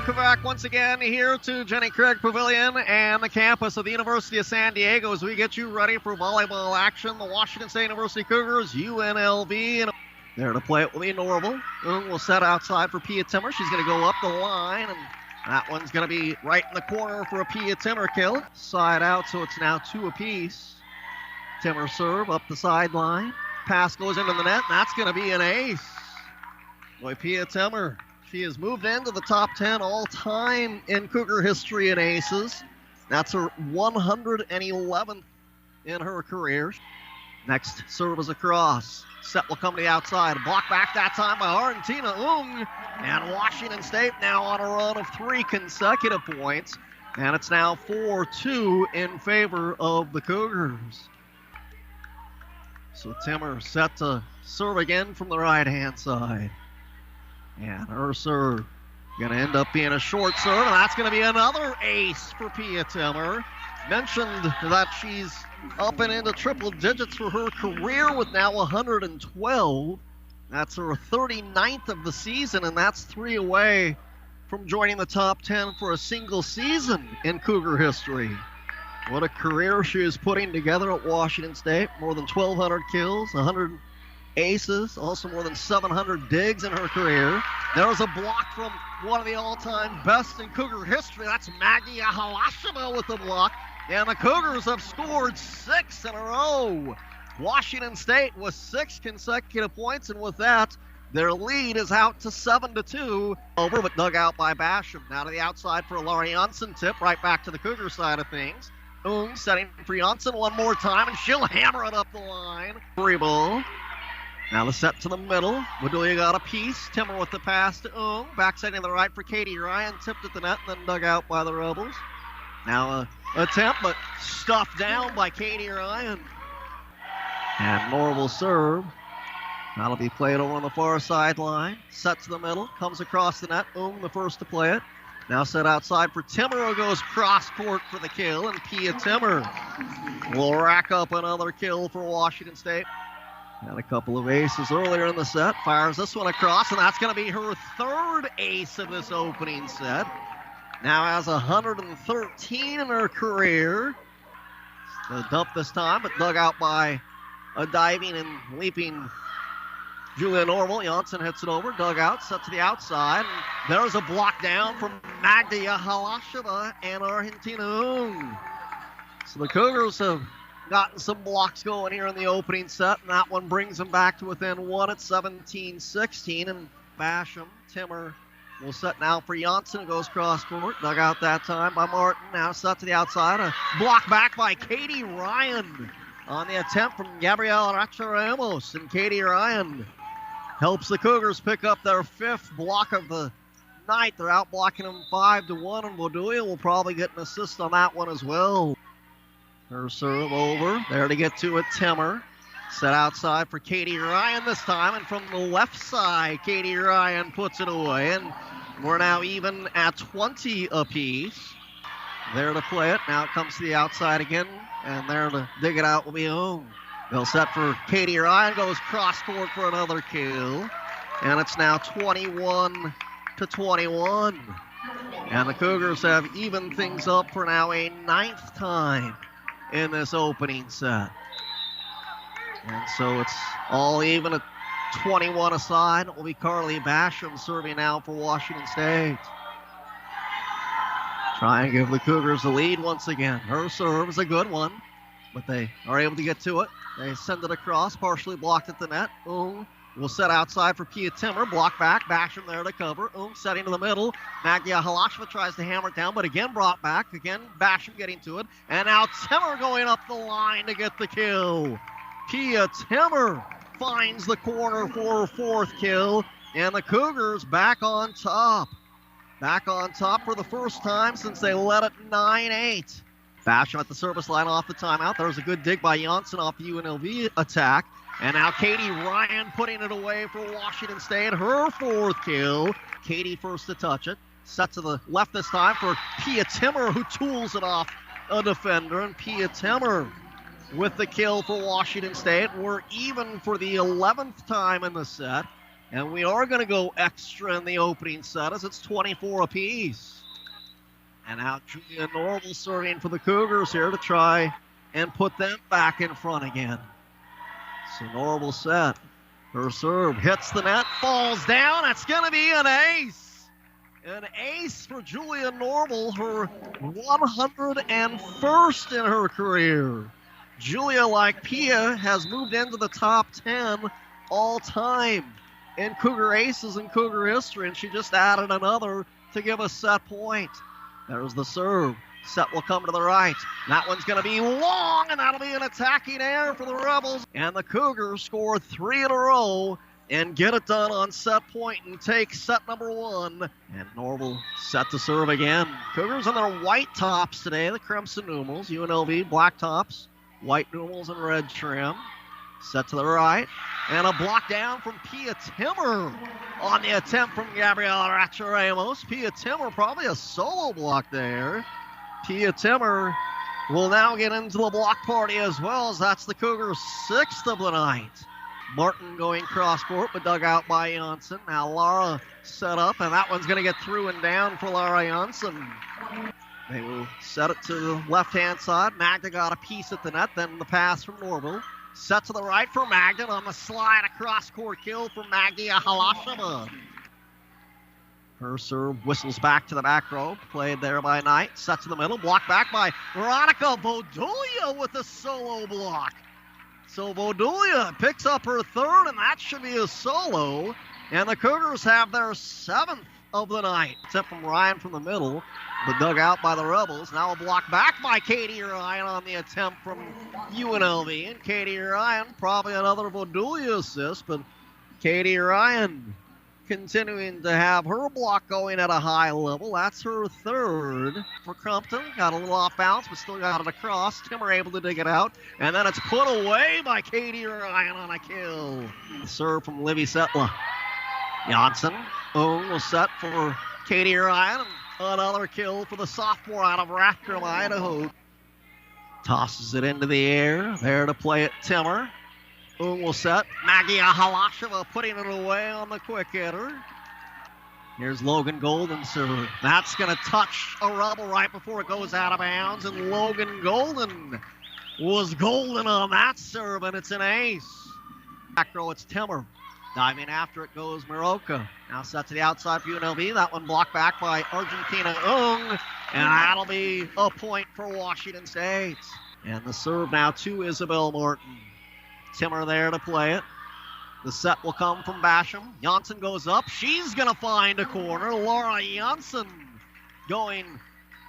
Welcome back once again here to Jenny Craig Pavilion and the campus of the University of San Diego as we get you ready for volleyball action. The Washington State University Cougars, UNLV, and there to play it will be Norval. We'll set outside for Pia Timmer. She's going to go up the line, and that one's going to be right in the corner for a Pia Timmer kill. Side out, so it's now 2 apiece. Timmer serve up the sideline. Pass goes into the net, and that's going to be an ace. Boy, Pia Timmer. She has moved into the top 10 all-time in Cougar history in aces. That's her 111th in her career. Next serve is across. Set will come to the outside. Block back that time by Argentina Ung. And Washington State now on a run of 3 consecutive points. And it's now 4-2 in favor of the Cougars. So Timmer set to serve again from the right-hand side. And her serve going to end up being a short serve, and that's going to be another ace for Pia Timmer. Mentioned that she's up and into triple digits for her career with now 112. That's her 39th of the season, and that's 3 away from joining the top 10 for a single season in Cougar history. What a career she is putting together at Washington State. More than 1,200 kills, 100 aces, also more than 700 digs in her career. There was a block from one of the all-time best in Cougar history. That's Maggie Halashima with the block. And the Cougars have scored 6 in a row. Washington State with 6 consecutive points, and with that, their lead is out to 7-2. Over, but dug out by Basham. Now to the outside for a Laurie Janssen tip, right back to the Cougar side of things. Setting for Janssen one more time, and she'll hammer it up the line. Free ball. Now the set to the middle. Bedoya got a piece. Timmer with the pass to Backsetting to the right for Katie Ryan. Tipped at the net and then dug out by the Rebels. Now a attempt, but stuffed down by Katie Ryan. And Norval serve. That'll be played over on the far sideline. Set to the middle. Comes across the net. The first to play it. Now set outside for Timmer, who goes cross court for the kill. And Pia Timmer will rack up another kill for Washington State. Had a couple of aces earlier in the set. Fires this one across, and that's going to be her 3rd ace of this opening set. Now has 113 in her career. The dump this time, but dug out by a diving and leaping Julia Norval. Janssen hits it over, dug out, set to the outside. And there's a block down from Magda Halasheva and Argentina. So the Cougars have gotten some blocks going here in the opening set, and that one brings them back to within 1 at 17-16. And Basham, Timmer will set now for Janssen, who goes cross court. Dug out that time by Martin. Now set to the outside. A block back by Katie Ryan on the attempt from Gabrielle Racha-Ramos. And Katie Ryan helps the Cougars pick up their 5th block of the night. They're out blocking them 5-1, and Bedoya will probably get an assist on that one as well. Her serve over. There to get to it, Timmer. Set outside for Katie Ryan this time. And from the left side, Katie Ryan puts it away. And we're now even at 20 apiece. There to play it. Now it comes to the outside again. And there to dig it out will be They'll set for Katie Ryan. Goes cross court for another kill. And it's now 21-21. And the Cougars have evened things up for now a 9th time in this opening set. And so it's all even at 21 aside. It will be Carly Basham serving now for Washington State. Try and give the Cougars the lead once again. Her serve is a good one, but they are able to get to it. They send it across, partially blocked at the net. Will set outside for Pia Timmer. Block back. Basham there to cover. Setting to the middle. Magda Halasheva tries to hammer it down, but again brought back. Again, Basham getting to it. And now Timmer going up the line to get the kill. Pia Timmer finds the corner for her 4th kill. And the Cougars back on top. Back on top for the first time since they led it 9-8. Basham at the service line off the timeout. There's a good dig by Janssen off the UNLV attack. And now Katie Ryan putting it away for Washington State. Her 4th kill. Katie first to touch it. Set to the left this time for Pia Timmer, who tools it off a defender. And Pia Timmer with the kill for Washington State. We're even for the 11th time in the set. And we are going to go extra in the opening set as it's 24 apiece. And now Julia Norval serving for the Cougars here to try and put them back in front again. So Norval set. Her serve hits the net, falls down. It's going to be an ace. An ace for Julia Norval, her 101st in her career. Julia, like Pia, has moved into the top 10 all time in Cougar aces in Cougar history, and she just added another to give a set point. There's the serve. Set will come to the right. That one's going to be long, and that'll be an attacking error for the Rebels. And the Cougars score 3 in a row and get it done on set point and take set number 1. And Norval set to serve again. Cougars on their white tops today, the crimson numerals. UNLV black tops, white numerals and red trim. Set to the right. And a block down from Pia Timmer on the attempt from Gabriela Racha-Ramos. Pia Timmer, probably a solo block there. Pia Timmer will now get into the block party as well, as that's the Cougars' 6th of the night. Martin going cross court, but dug out by Janssen. Now Lara set up, and that one's going to get through and down for Lara Janssen. They will set it to the left-hand side. Magda got a piece at the net, then the pass from Norval. Set to the right for Magda on the slide, a cross-court kill for Magda Halasheva. Her serve whistles back to the back row, played there by Knight. Set to the middle, blocked back by Veronica Bodulia with a solo block. So Bodulia picks up her 3rd, and that should be a solo. And the Cougars have their 7th of the night. Except from Ryan from the middle, but dug out by the Rebels. Now a block back by Katie Ryan on the attempt from UNLV. And Katie Ryan, probably another Bodulia assist, but Katie Ryan continuing to have her block going at a high level. That's her 3rd for Crumpton. Got a little off bounce, but still got it across. Timmer able to dig it out. And then it's put away by Katie Ryan on a kill. Serve from Livy Setla. Janssen will set for Katie Ryan. Another kill for the sophomore out of Rathdrum, Idaho. Tosses it into the air. There to play it, Timmer. Will set. Maggie Halasheva putting it away on the quick hitter. Here's Logan Golden serve. That's going to touch a Rebel right before it goes out of bounds. And Logan Golden was golden on that serve, and it's an ace. Back row, it's Timmer. Diving after it goes Miroka. Now set to the outside for UNLV. That one blocked back by Argentina Ung. And that'll be a point for Washington State. And the serve now to Isabel Martin. Timmer there to play it. The set will come from Basham. Janssen goes up. She's going to find a corner. Laura Janssen going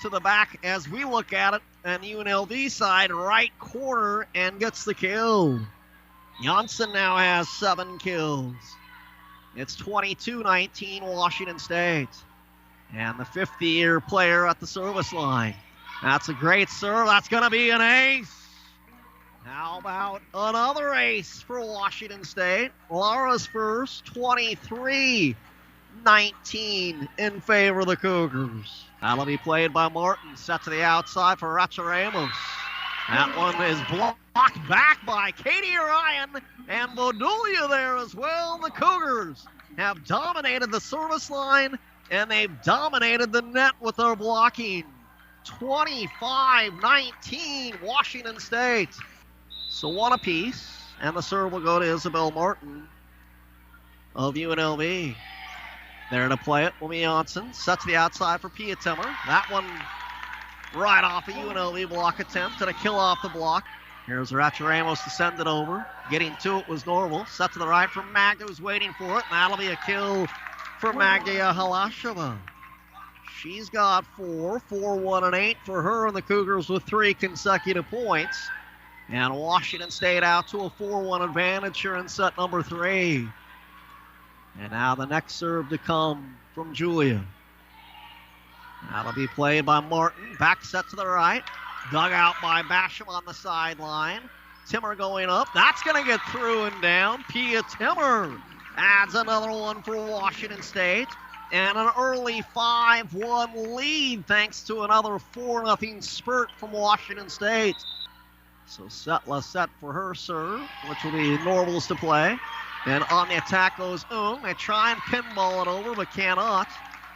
to the back as we look at it. And the UNLV side, right corner, and gets the kill. Janssen now has 7 kills. It's 22-19 Washington State. And the 50-year player at the service line. That's a great serve. That's going to be an ace. How about another ace for Washington State? Laura's first, 23-19 in favor of the Cougars. That'll be played by Martin. Set to the outside for Racha-Ramos. That one is blocked back by Katie Ryan and Bodulia there as well. The Cougars have dominated the service line, and they've dominated the net with their blocking. 25-19 Washington State. So 1 apiece, and the serve will go to Isabel Martin of UNLV. There to play it will be Janssen. Set to the outside for Pia Timmer. That one right off a UNLV block attempt and a kill off the block. Here's Racha-Ramos to send it over. Getting to it was Norval. Set to the right from Magda, who's waiting for it, and that'll be a kill for Magda Halasheva. She's got 4, 1, and 8 for her, and the Cougars with 3 consecutive points. And Washington State out to a 4-1 advantage here in set number 3. And now the next serve to come from Julia. That'll be played by Martin. Back set to the right. Dug out by Basham on the sideline. Timmer going up. That's going to get through and down. Pia Timmer adds another one for Washington State. And an early 5-1 lead thanks to another 4-0 spurt from Washington State. So Setla set for her serve, which will be Norval's to play. And on the attack goes Ung. They try and pinball it over, but cannot.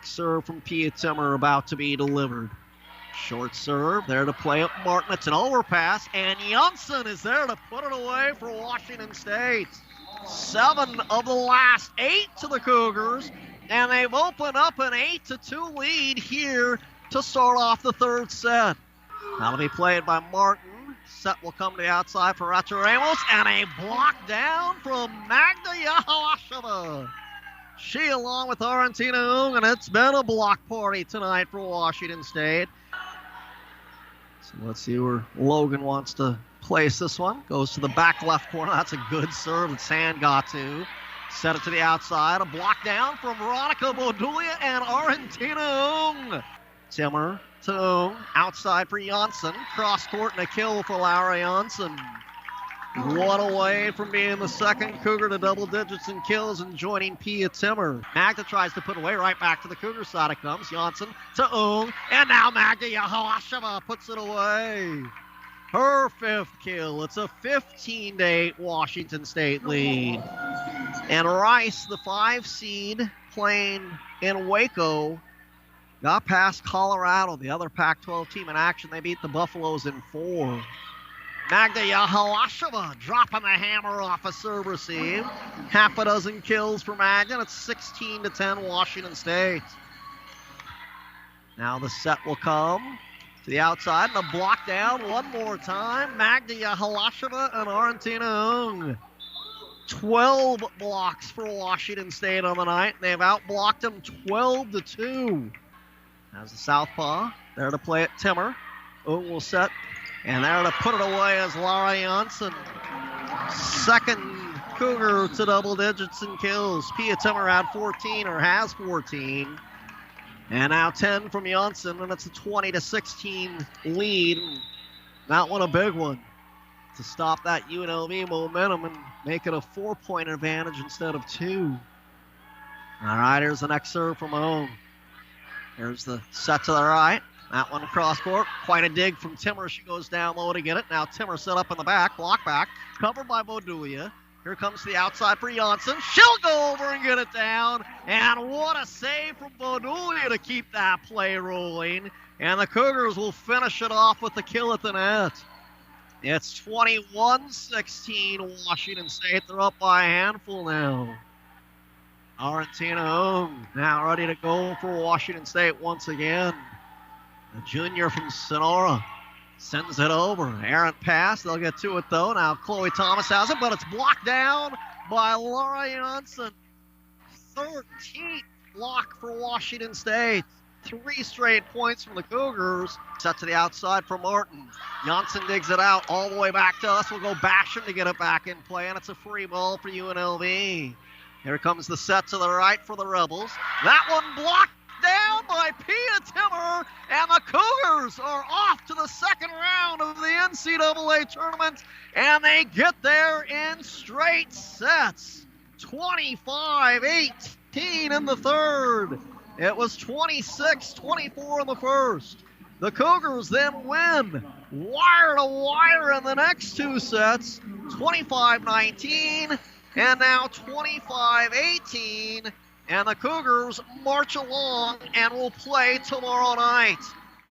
Serve from Pia Timmer about to be delivered. Short serve, there to play up Martin. It's an overpass, and Janssen is there to put it away for Washington State. 7 of the last 8 to the Cougars, and they've opened up an 8-2 lead here to start off the third set. That'll be played by Martin. Set will come to the outside for Racha Ramos, and a block down from Magda Yahawasheva. She along with Arentina Ung, and it's been a block party tonight for Washington State. So let's see where Logan wants to place this one. Goes to the back left corner. That's a good serve that Sand got to. Set it to the outside. A block down from Veronica Bodulia and Arentina Ung. Timmer to Ung. Outside for Janssen. Cross court and a kill for Laura Janssen. 1 away from being the second Cougar to double digits in kills and joining Pia Timmer. Magda tries to put away, right back to the Cougar side it comes. Janssen to Ung, and now Magda Yahawasheva puts it away. Her 5th kill. It's a 15-8 Washington State lead. And Rice, the 5 seed, playing in Waco, got past Colorado, the other Pac-12 team in action. They beat the Buffaloes in 4. Magda Yahawasheva dropping the hammer off a serve receive. Half a dozen kills for Magda, and it's 16-10 Washington State. Now the set will come to the outside, and a block down one more time. Magda Yahawasheva and Arentina Ung. 12 blocks for Washington State on the night. They've outblocked them 12-2. As the southpaw, there to play it Timmer. Ung will set. And there to put it away is Laura Janssen. Second Cougar to double digits in kills. Pia Timmer had 14, or has 14. And now 10 from Janssen, and it's a 20-16 lead. That one a big one to stop that UNLV momentum and make it a 4-point advantage instead of 2. All right, here's the next serve from Ung. Here's the set to the right. That one across court. Quite a dig from Timmer. She goes down low to get it. Now Timmer set up in the back. Block back. Covered by Bodulia. Here comes the outside for Janssen. She'll go over and get it down. And what a save from Bodulia to keep that play rolling. And the Cougars will finish it off with the kill at the net. It's 21-16 Washington State. They're up by a handful now. Arentina Ung now ready to go for Washington State once again. The junior from Sonora sends it over. Errant pass. They'll get to it, though. Now Chloe Thomas has it, but it's blocked down by Laura Janssen. 13th block for Washington State. 3 straight points from the Cougars. Set to the outside for Martin. Janssen digs it out all the way back to us. We'll go Basham to get it back in play, and it's a free ball for UNLV. Here comes the set to the right for the Rebels. That one blocked down by Pia Timmer, and the Cougars are off to the second round of the NCAA tournament, and they get there in straight sets. 25-18 in the third. It was 26-24 in the first. The Cougars then win wire to wire in the next 2 sets, 25-19 and now 25-18. And the Cougars march along and will play tomorrow night.